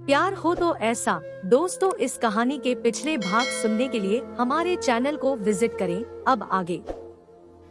प्यार हो तो ऐसा। दोस्तों, इस कहानी के पिछले भाग सुनने के लिए हमारे चैनल को विजिट करें। अब आगे।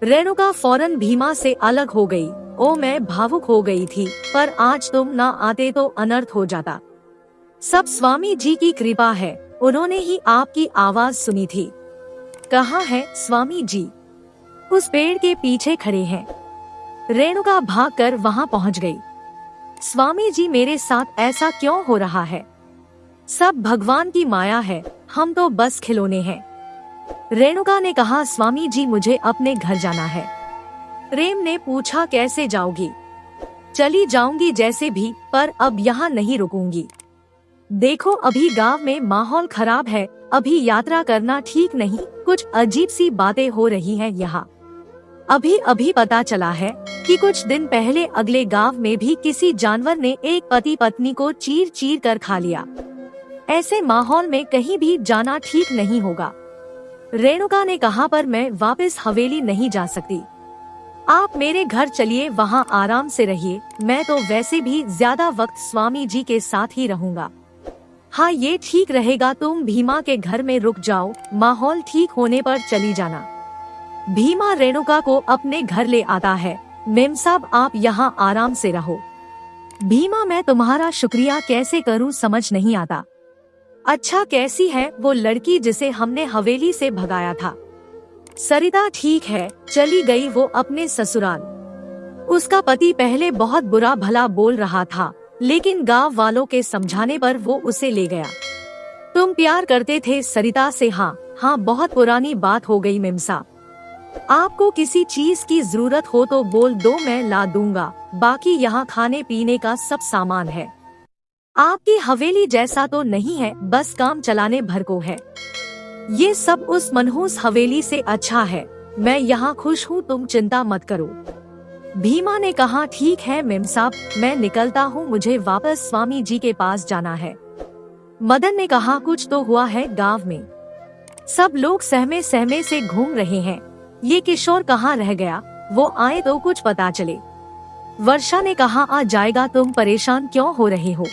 रेणुका फौरन भीमा से अलग हो गई। ओ, मैं भावुक हो गई थी, पर आज तुम ना आते तो अनर्थ हो जाता। सब स्वामी जी की कृपा है, उन्होंने ही आपकी आवाज सुनी थी। कहाँ है स्वामी जी? उस पेड़ के पीछे खड़े हैं। रेणुका भागकर वहाँ पहुँच गई। स्वामी जी, मेरे साथ ऐसा क्यों हो रहा है? सब भगवान की माया है, हम तो बस खिलौने हैं। रेणुका ने कहा, स्वामी जी मुझे अपने घर जाना है। प्रेम ने पूछा, कैसे जाओगी? चली जाऊंगी जैसे भी, पर अब यहाँ नहीं रुकूंगी। देखो, अभी गांव में माहौल खराब है, अभी यात्रा करना ठीक नहीं। कुछ अजीब सी बातें हो रही हैं यहाँ। अभी अभी पता चला है कि कुछ दिन पहले अगले गांव में भी किसी जानवर ने एक पति पत्नी को चीर चीर कर खा लिया। ऐसे माहौल में कहीं भी जाना ठीक नहीं होगा। रेणुका ने कहा, पर मैं वापस हवेली नहीं जा सकती। आप मेरे घर चलिए, वहाँ आराम से रहिए। मैं तो वैसे भी ज्यादा वक्त स्वामी जी के साथ ही रहूँगा। हाँ, ये ठीक रहेगा, तुम भीमा के घर में रुक जाओ, माहौल ठीक होने पर चली जाना। भीमा रेणुका को अपने घर ले आता है। मेम साहब, आप यहाँ आराम से रहो। भीमा, मैं तुम्हारा शुक्रिया कैसे करूँ समझ नहीं आता। अच्छा, कैसी है वो लड़की जिसे हमने हवेली से भगाया था? सरिता ठीक है, चली गई वो अपने ससुराल। उसका पति पहले बहुत बुरा भला बोल रहा था, लेकिन गांव वालों के समझाने पर वो उसे ले गया। तुम प्यार करते थे सरिता से? हाँ हाँ, बहुत पुरानी बात हो गई मेम साहब। आपको किसी चीज की जरूरत हो तो बोल दो, मैं ला दूंगा। बाकी यहाँ खाने पीने का सब सामान है। आपकी हवेली जैसा तो नहीं है, बस काम चलाने भर को है। ये सब उस मनहूस हवेली से अच्छा है। मैं यहाँ खुश हूँ, तुम चिंता मत करो। भीमा ने कहा, ठीक है मेम साहब, मैं निकलता हूँ, मुझे वापस स्वामी जी के पास जाना है। मदन ने कहा, कुछ तो हुआ है गांव में। सब लोग सहमे सहमे से घूम रहे हैं। ये किशोर कहाँ रह गया? वो आए तो कुछ पता चले। वर्षा ने कहा, आ जाएगा, तुम परेशान क्यों हो रहे हो?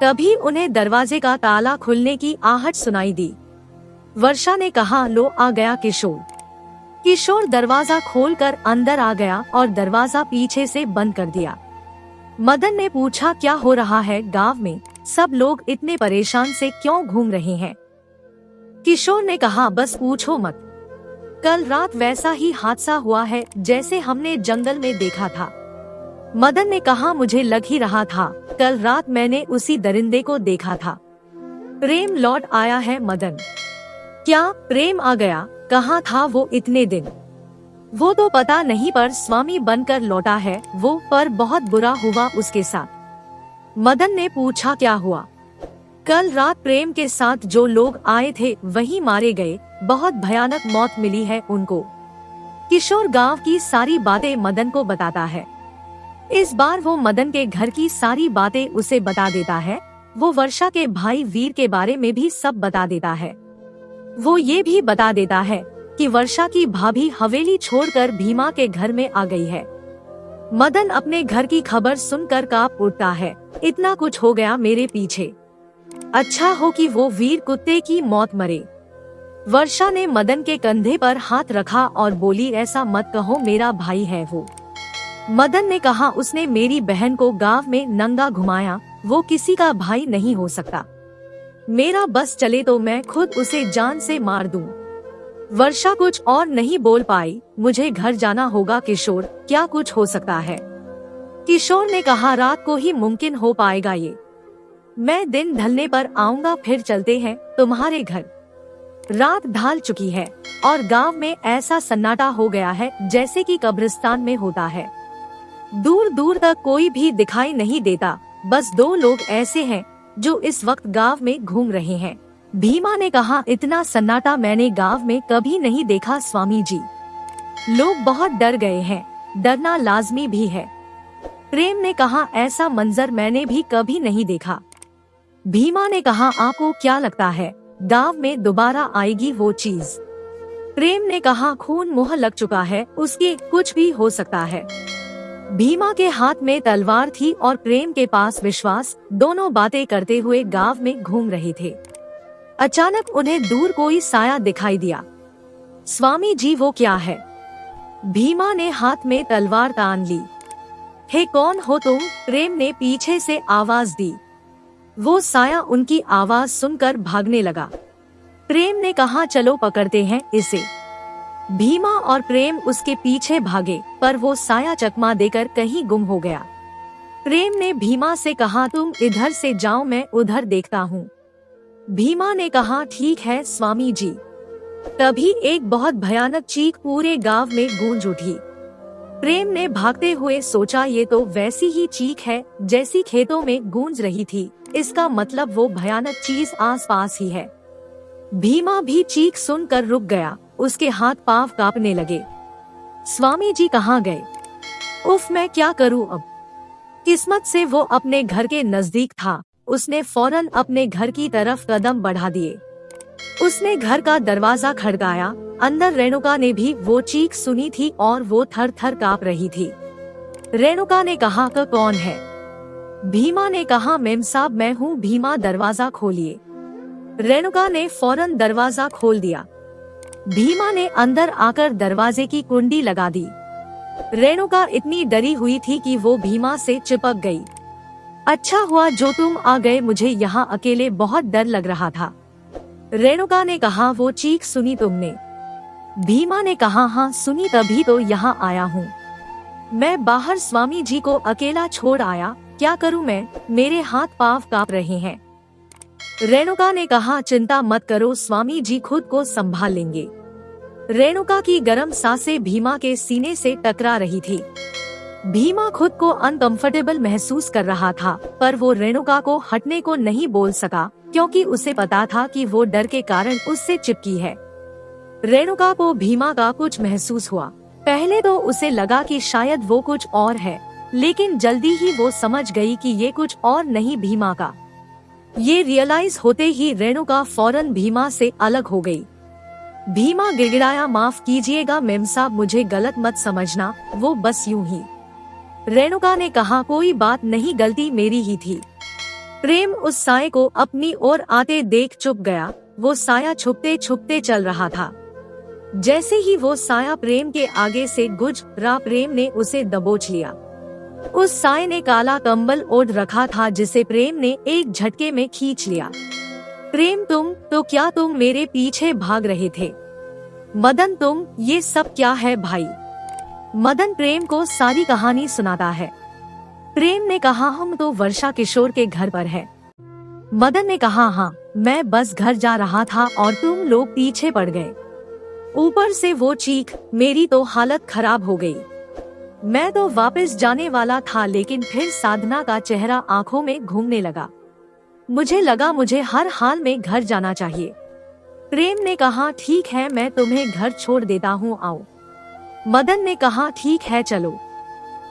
तभी उन्हें दरवाजे का ताला खुलने की आहट सुनाई दी। वर्षा ने कहा, लो आ गया किशोर। किशोर दरवाजा खोलकर अंदर आ गया और दरवाजा पीछे से बंद कर दिया। मदन ने पूछा, क्या हो रहा है गांव में? सब लोग इतने परेशान से क्यों घूम रहे हैं? किशोर ने कहा, बस पूछो मत। कल रात वैसा ही हादसा हुआ है जैसे हमने जंगल में देखा था। मदन ने कहा, मुझे लग ही रहा था, कल रात मैंने उसी दरिंदे को देखा था। प्रेम लौट आया है मदन। क्या प्रेम आ गया? कहाँ था वो इतने दिन? वो तो पता नहीं, पर स्वामी बनकर लौटा है वो, पर बहुत बुरा हुआ उसके साथ। मदन ने पूछा, क्या हुआ? कल रात प्रेम के साथ जो लोग आए थे वही मारे गए, बहुत भयानक मौत मिली है उनको। किशोर गांव की सारी बातें मदन को बताता है। इस बार वो मदन के घर की सारी बातें उसे बता देता है। वो वर्षा के भाई वीर के बारे में भी सब बता देता है। वो ये भी बता देता है कि वर्षा की भाभी हवेली छोड़कर भीमा के घर में आ गई है। मदन अपने घर की खबर सुनकर कांप उठता है। इतना कुछ हो गया मेरे पीछे। अच्छा हो कि वो वीर कुत्ते की मौत मरे। वर्षा ने मदन के कंधे पर हाथ रखा और बोली, ऐसा मत कहो, मेरा भाई है वो। मदन ने कहा, उसने मेरी बहन को गांव में नंगा घुमाया, वो किसी का भाई नहीं हो सकता। मेरा बस चले तो मैं खुद उसे जान से मार दूं। वर्षा कुछ और नहीं बोल पाई। मुझे घर जाना होगा किशोर, क्या कुछ हो सकता है? किशोर ने कहा, रात को ही मुमकिन हो पाएगा ये। मैं दिन ढलने पर आऊंगा, फिर चलते हैं तुम्हारे घर। रात ढल चुकी है और गांव में ऐसा सन्नाटा हो गया है जैसे कि कब्रिस्तान में होता है। दूर दूर तक कोई भी दिखाई नहीं देता, बस दो लोग ऐसे हैं जो इस वक्त गांव में घूम रहे हैं। भीमा ने कहा, इतना सन्नाटा मैंने गांव में कभी नहीं देखा स्वामी जी। लोग बहुत डर गए हैं, डरना लाजमी भी है। प्रेम ने कहा, ऐसा मंजर मैंने भी कभी नहीं देखा। भीमा ने कहा, आपको क्या लगता है गांव में दोबारा आएगी वो चीज? प्रेम ने कहा, खून मुंह लग चुका है उसके, कुछ भी हो सकता है। भीमा के हाथ में तलवार थी और प्रेम के पास विश्वास, दोनों बातें करते हुए गांव में घूम रहे थे। अचानक उन्हें दूर कोई साया दिखाई दिया। स्वामी जी वो क्या है? भीमा ने हाथ में तलवार तान ली। हे कौन हो तुम? प्रेम ने पीछे से आवाज दी। वो साया उनकी आवाज सुनकर भागने लगा। प्रेम ने कहा चलो पकड़ते हैं इसे। भीमा और प्रेम उसके पीछे भागे, पर वो साया चकमा देकर कहीं गुम हो गया। प्रेम ने भीमा से कहा तुम इधर से जाओ, मैं उधर देखता हूँ। भीमा ने कहा ठीक है स्वामी जी। तभी एक बहुत भयानक चीख पूरे गांव में गूंज उठी। प्रेम ने भागते हुए सोचा ये तो वैसी ही चीख है जैसी खेतों में गूंज रही थी, इसका मतलब वो भयानक चीज आसपास ही है। भीमा भी चीख सुनकर रुक गया, उसके हाथ पांव कांपने लगे। स्वामी जी कहाँ गए? उफ मैं क्या करूँ अब। किस्मत से वो अपने घर के नजदीक था, उसने फौरन अपने घर की तरफ कदम बढ़ा दिए। उसने घर का दरवाजा खड़काया। अंदर रेणुका ने भी वो चीख सुनी थी और वो थर थर कांप रही थी। रेणुका ने कहा कि कौन है? भीमा ने कहा मेम साहब मैं हूँ। भीमा दरवाजा खोलिए। रेणुका ने फौरन दरवाजा खोल दिया। भीमा ने अंदर आकर दरवाजे की कुंडी लगा दी। रेणुका इतनी डरी हुई थी कि वो भीमा से चिपक गई। अच्छा हुआ जो तुम आ गए, मुझे यहाँ अकेले बहुत डर लग रहा था। रेणुका ने कहा वो चीख सुनी तुमने? भीमा ने कहा हाँ सुनी, तभी तो यहाँ आया हूँ। मैं बाहर स्वामी जी को अकेला छोड़ आया, क्या करूँ मैं, मेरे हाथ पांव कांप रहे हैं। रेणुका ने कहा चिंता मत करो, स्वामी जी खुद को संभाल लेंगे। रेणुका की गर्म सांसें भीमा के सीने से टकरा रही थी। भीमा खुद को अनकंफर्टेबल महसूस कर रहा था, पर वो रेणुका को हटने को नहीं बोल सका, क्योंकि उसे पता था कि वो डर के कारण उससे चिपकी है। रेणुका को भीमा का कुछ महसूस हुआ। पहले तो उसे लगा कि शायद वो कुछ और है, लेकिन जल्दी ही वो समझ गई कि ये कुछ और नहीं भीमा का। ये रियलाइज होते ही रेणुका फौरन भीमा से अलग हो गई। भीमा गिड़गिड़ाया माफ कीजिएगा मेम साहब, मुझे गलत मत समझना, वो बस यूं ही। रेणुका ने कहा कोई बात नहीं, गलती मेरी ही थी। प्रेम उस साये को अपनी ओर आते देख चुप गया। वो साया छुपते छुपते चल रहा था। जैसे ही वो साया प्रेम के आगे से गुजरा, प्रेम ने उसे दबोच लिया। उस साये ने काला कंबल ओढ़ रखा था जिसे प्रेम ने एक झटके में खींच लिया। प्रेम तुम तो क्या तुम मेरे पीछे भाग रहे थे? मदन तुम ये सब क्या है भाई? मदन प्रेम को सारी कहानी सुनाता है। प्रेम ने कहा हम तो वर्षा किशोर के घर पर है। मदन ने कहा हाँ, मैं बस घर जा रहा था और तुम लोग पीछे पड़ गए। ऊपर से वो चीख, मेरी तो हालत खराब हो गई। मैं तो वापस जाने वाला था, लेकिन फिर साधना का चेहरा आंखों में घूमने लगा। मुझे लगा मुझे हर हाल में घर जाना चाहिए। प्रेम ने कहा ठीक है, मैं तुम्हें घर छोड़ देता हूँ, आओ। मदन ने कहा ठीक है चलो।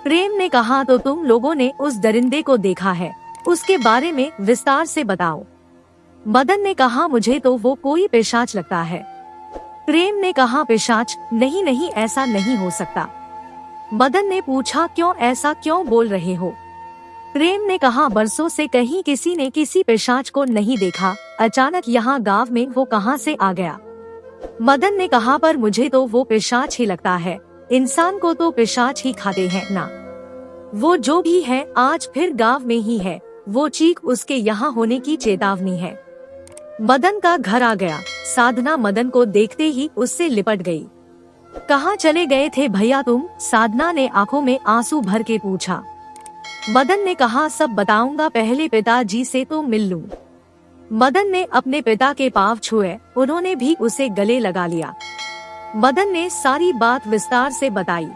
प्रेम ने कहा तो तुम लोगों ने उस दरिंदे को देखा है, उसके बारे में विस्तार से बताओ। मदन ने कहा मुझे तो वो कोई पिशाच लगता है। प्रेम ने कहा पिशाच? नहीं नहीं, ऐसा नहीं हो सकता। मदन ने पूछा क्यों, ऐसा क्यों बोल रहे हो? प्रेम ने कहा बरसों से कहीं किसी ने किसी पिशाच को नहीं देखा, अचानक यहाँ गांव में वो कहाँ से आ गया? मदन ने कहा पर मुझे तो वो पिशाच ही लगता है, इंसान को तो पिशाच ही खाते हैं ना। वो जो भी है आज फिर गांव में ही है, वो चीख उसके यहाँ होने की चेतावनी है। मदन का घर आ गया। साधना मदन को देखते ही उससे लिपट गई। कहाँ चले गए थे भैया तुम? साधना ने आंखों में आंसू भर के पूछा। मदन ने कहा सब बताऊंगा, पहले पिताजी से तो मिल लूं। मदन ने अपने पिता के पांव छुए, उन्होंने भी उसे गले लगा लिया। मदन ने सारी बात विस्तार से बताई।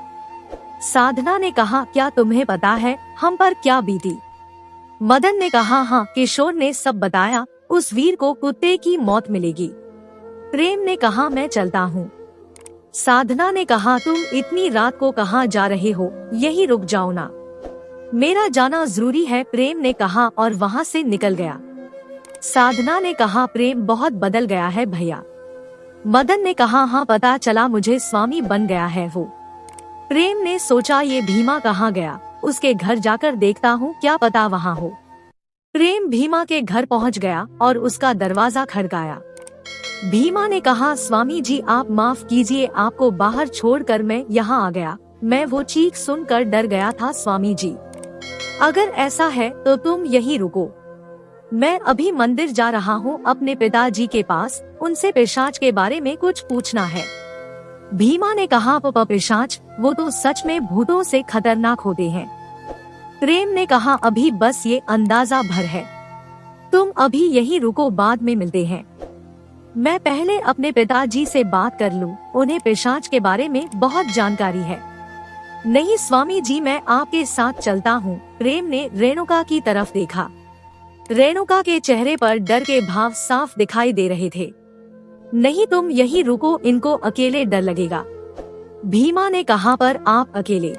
साधना ने कहा क्या तुम्हें पता है हम पर क्या बीती? मदन ने कहा हाँ, किशोर ने सब बताया, उस वीर को कुत्ते की मौत मिलेगी। प्रेम ने कहा मैं चलता हूँ। साधना ने कहा तुम इतनी रात को कहाँ जा रहे हो, यही रुक जाओ ना, मेरा जाना जरूरी है। प्रेम ने कहा और वहाँ से निकल गया। साधना ने कहा प्रेम बहुत बदल गया है भैया। मदन ने कहा हाँ पता चला मुझे, स्वामी बन गया है वो। प्रेम ने सोचा ये भीमा कहाँ गया, उसके घर जाकर देखता हूँ, क्या पता वहाँ हो। प्रेम भीमा के घर पहुँच गया और उसका दरवाजा खड़काया। भीमा ने कहा, स्वामी जी आप माफ कीजिए, आपको बाहर छोड़कर मैं यहाँ आ गया। मैं वो चीख सुनकर डर गया था स्वामी जी। अगर ऐसा है तो तुम यहीं रुको, मैं अभी मंदिर जा रहा हूँ अपने पिताजी के पास, उनसे पिशाच के बारे में कुछ पूछना है। भीमा ने कहा, पापा पिशाच, वो तो सच में भूतों से खतरनाक होते हैं। प्रेम ने कहा, अभी बस ये अंदाजा भर है, तुम अभी यहीं रुको, बाद में मिलते हैं। मैं पहले अपने पिताजी से बात कर लूं, उन्हें पिशाच के बारे में बहुत जानकारी है। नहीं स्वामी जी, मैं आपके साथ चलता हूँ। प्रेम ने रेणुका की तरफ देखा। रेणुका के चेहरे पर डर के भाव साफ दिखाई दे रहे थे। नहीं तुम यहीं रुको, इनको अकेले डर लगेगा। भीमा ने कहा, पर आप अकेले?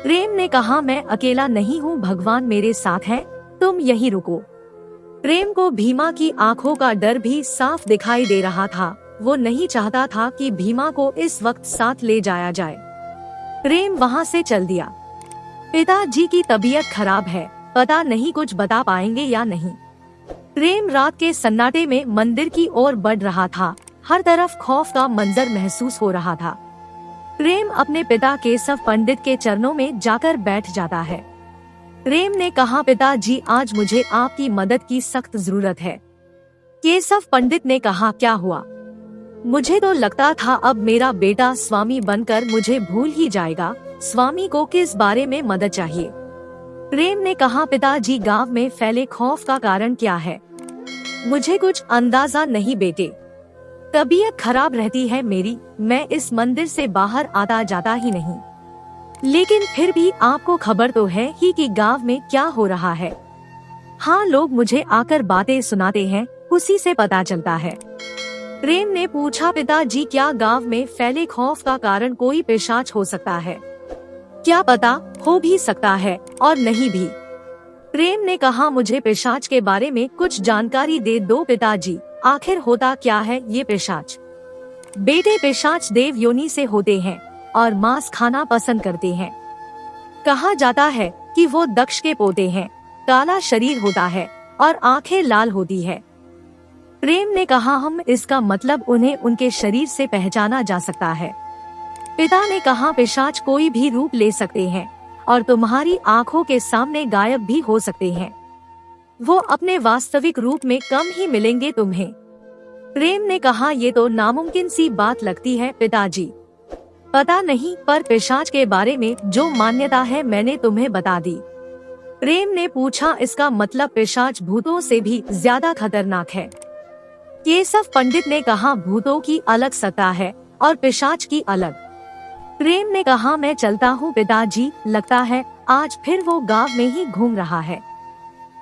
प्रेम ने कहा, मैं अकेला नहीं हूँ, भगवान मेरे साथ है, तुम यहीं रुको। प्रेम को भीमा की आंखों का डर भी साफ दिखाई दे रहा था। वो नहीं चाहता था कि भीमा को इस वक्त साथ ले जाया जाए। प्रेम वहाँ से चल दिया। पिताजी की तबीयत खराब है, पता नहीं कुछ बता पाएंगे या नहीं। प्रेम रात के सन्नाटे में मंदिर की ओर बढ़ रहा था। हर तरफ खौफ का मंजर महसूस हो रहा था। प्रेम अपने पिता केशव पंडित के चरणों में जाकर बैठ जाता है। प्रेम ने कहा, पिताजी आज मुझे आपकी मदद की सख्त जरूरत है। केशव पंडित ने कहा, क्या हुआ? मुझे तो लगता था अब मेरा बेटा स्वामी बनकर मुझे भूल ही जाएगा। स्वामी को किस बारे में मदद चाहिए? प्रेम ने कहा, पिताजी गांव में फैले खौफ का कारण क्या है? मुझे कुछ अंदाजा नहीं बेटे, तबीयत खराब रहती है मेरी, मैं इस मंदिर से बाहर आता जाता ही नहीं। लेकिन फिर भी आपको खबर तो है ही कि गांव में क्या हो रहा है। हाँ, लोग मुझे आकर बातें सुनाते हैं, उसी से पता चलता है। प्रेम ने पूछा, पिताजी क्या गांव में फैले खौफ का कारण कोई पिशाच हो सकता है? क्या पता, हो भी सकता है और नहीं भी। प्रेम ने कहा, मुझे पिशाच के बारे में कुछ जानकारी दे दो पिताजी, आखिर होता क्या है ये पिशाच? बेटे पिशाच देव योनि से होते हैं और मांस खाना पसंद करते हैं। कहा जाता है कि वो दक्ष के पोते हैं, काला शरीर होता है और आंखें लाल होती है। प्रेम ने कहा, हम इसका मतलब उन्हें उनके शरीर से पहचाना जा सकता है। पिता ने कहा, पिशाच कोई भी रूप ले सकते हैं और तुम्हारी आंखों के सामने गायब भी हो सकते हैं। वो अपने वास्तविक रूप में कम ही मिलेंगे तुम्हें। प्रेम ने कहा, ये तो नामुमकिन सी बात लगती है पिताजी। पता नहीं, पर पिशाच के बारे में जो मान्यता है मैंने तुम्हें बता दी। प्रेम ने पूछा, इसका मतलब पिशाच भूतों से भी ज्यादा खतरनाक है? केशव पंडित ने कहा, भूतों की अलग सत्ता है और पिशाच की अलग। प्रेम ने कहा, मैं चलता हूँ पिताजी, लगता है आज फिर वो गांव में ही घूम रहा है।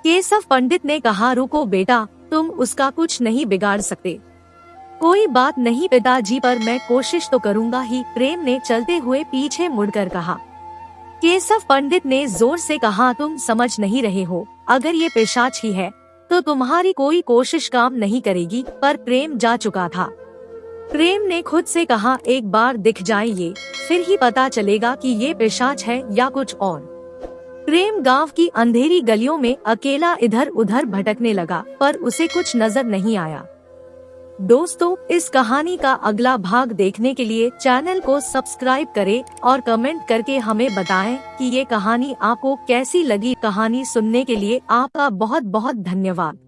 केशव पंडित ने कहा, रुको बेटा, तुम उसका कुछ नहीं बिगाड़ सकते। कोई बात नहीं पिताजी, पर मैं कोशिश तो करूँगा ही। प्रेम ने चलते हुए पीछे मुड़कर कहा। केशव पंडित ने जोर से कहा, तुम समझ नहीं रहे हो, अगर ये पिशाच ही है तो तुम्हारी कोई कोशिश काम नहीं करेगी। पर प्रेम जा चुका था। प्रेम ने खुद से कहा, एक बार दिख जाए ये, फिर ही पता चलेगा कि ये पिशाच है या कुछ और। प्रेम गांव की अंधेरी गलियों में अकेला इधर उधर भटकने लगा, पर उसे कुछ नजर नहीं आया। दोस्तों, इस कहानी का अगला भाग देखने के लिए चैनल को सब्सक्राइब करें और कमेंट करके हमें बताएं कि ये कहानी आपको कैसी लगी। कहानी सुनने के लिए आपका बहुत बहुत धन्यवाद।